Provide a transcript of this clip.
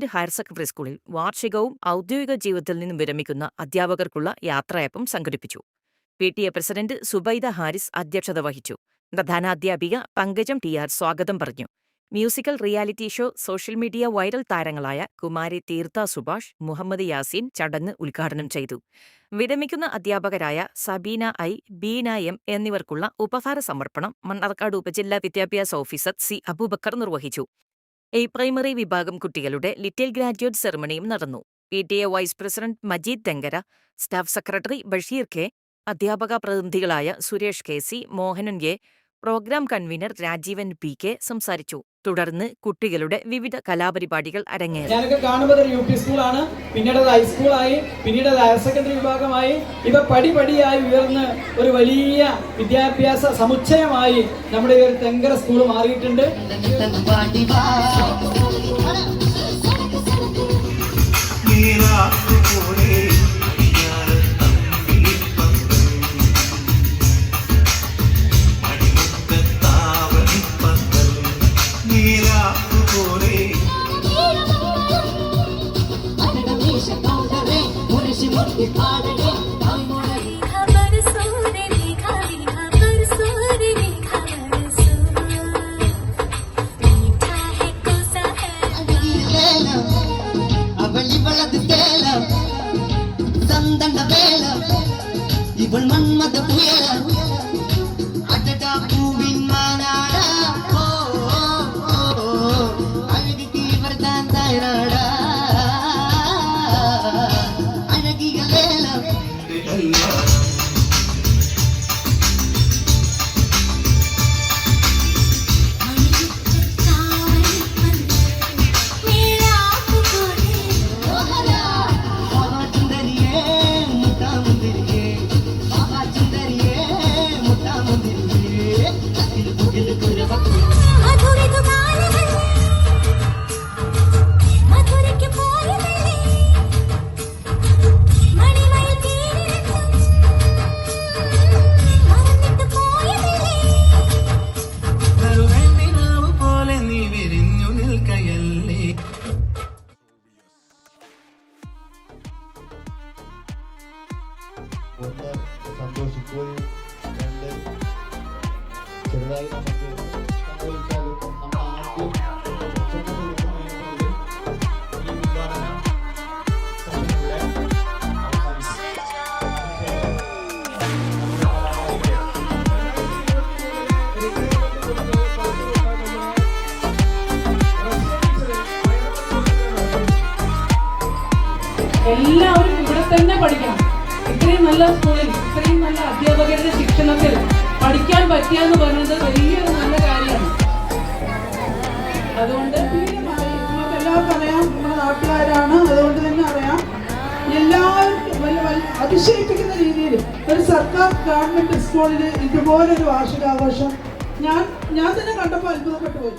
Government higher secondary സ്കൂളിൽ വാർഷികവും ഔദ്യോഗിക ജീവിതത്തിൽ നിന്നും വിരമിക്കുന്ന അധ്യാപകർക്കുള്ള യാത്രയയപ്പും സംഘടിപ്പിച്ചു. PTA പ്രസിഡന്റ് സുബൈദ ഹാരിസ് അധ്യക്ഷത വഹിച്ചു. പ്രധാനാധ്യാപിക പങ്കജം TR സ്വാഗതം പറഞ്ഞു. Musical reality show, social media viral താരങ്ങളായ കുമാരി തീർത്ഥ സുഭാഷ്, മുഹമ്മദ് യാസീൻ ചടങ്ങ് ഉദ്ഘാടനം ചെയ്തു. വിരമിക്കുന്ന അധ്യാപകരായ സബീന I, ബീന M എന്നിവർക്കുള്ള ഉപഹാര സമർപ്പണം മണ്ണാർക്കാട് ഉപജില്ലാ വിദ്യാഭ്യാസ ഓഫീസർ C. അബൂബക്കർ നിർവഹിച്ചു. പ്രൈമറി വിഭാഗം കുട്ടികളുടെ ലിറ്റിൽ ഗ്രാജുവേറ്റ് സെറമണിയും നടന്നു. PTA vice president Majeed Thenkara, staff secretary Basheer K, അധ്യാപക പ്രതിനിധികളായ Suresh KC, Mohanan A, programme convener Rajeevan PK സംസാരിച്ചു. തുടർന്ന് കുട്ടികളുടെ വിവിധ കലാപരിപാടികൾ അരങ്ങേറി. ഞാനൊക്കെ കാണുമ്പോൾ ഒരു UP സ്കൂളാണ്, പിന്നീട് അത് ഹൈസ്കൂളായി, പിന്നീട് അത് ഹയർ സെക്കൻഡറി വിഭാഗമായി. ഇവ പടിപടിയായി ഉയർന്ന് ഒരു വലിയ വിദ്യാഭ്യാസ സമുച്ചയമായി നമ്മുടെ ഒരു തെങ്കര സ്കൂൾ മാറിയിട്ടുണ്ട്. ഇവൾ മന്മത പുയല അടടാ പൂവിൻ മാനാട അഴകി തീവർത്താൻ തയ്യാറ അഴകികളേല ഒന്ന് സന്തോഷിക്കുകയും രണ്ട് ചെറുതായി നമുക്ക് സംഭവിച്ചാലും നമ്മൾ ആദ്യം ഈ ഉദ്ഘാടന ചടങ്ങിലൂടെ എല്ലാവരും ഇവിടെ തന്നെ പഠിക്കണം. ഇത്രയും നല്ല സ്കൂളിൽ, ഇത്രയും നല്ല അധ്യാപകരുടെ ശിക്ഷണത്തിൽ പഠിക്കാൻ പറ്റിയെന്ന് പറയുന്നത് വലിയൊരു നല്ല കാര്യമാണ്. അതുകൊണ്ട് നമുക്ക് എല്ലാവർക്കും അറിയാം, നമ്മുടെ നാട്ടുകാരാണ്, അതുകൊണ്ട് തന്നെ അറിയാം. എല്ലാവർക്കും അതിശയിപ്പിക്കുന്ന രീതിയിൽ ഒരു സർക്കാർ ഗവൺമെന്റ് സ്കൂളിൽ ഇതുപോലൊരു വാർഷികാഘോഷം ഞാൻ തന്നെ കണ്ടപ്പോൾ അത്ഭുതപ്പെട്ടു പോയി.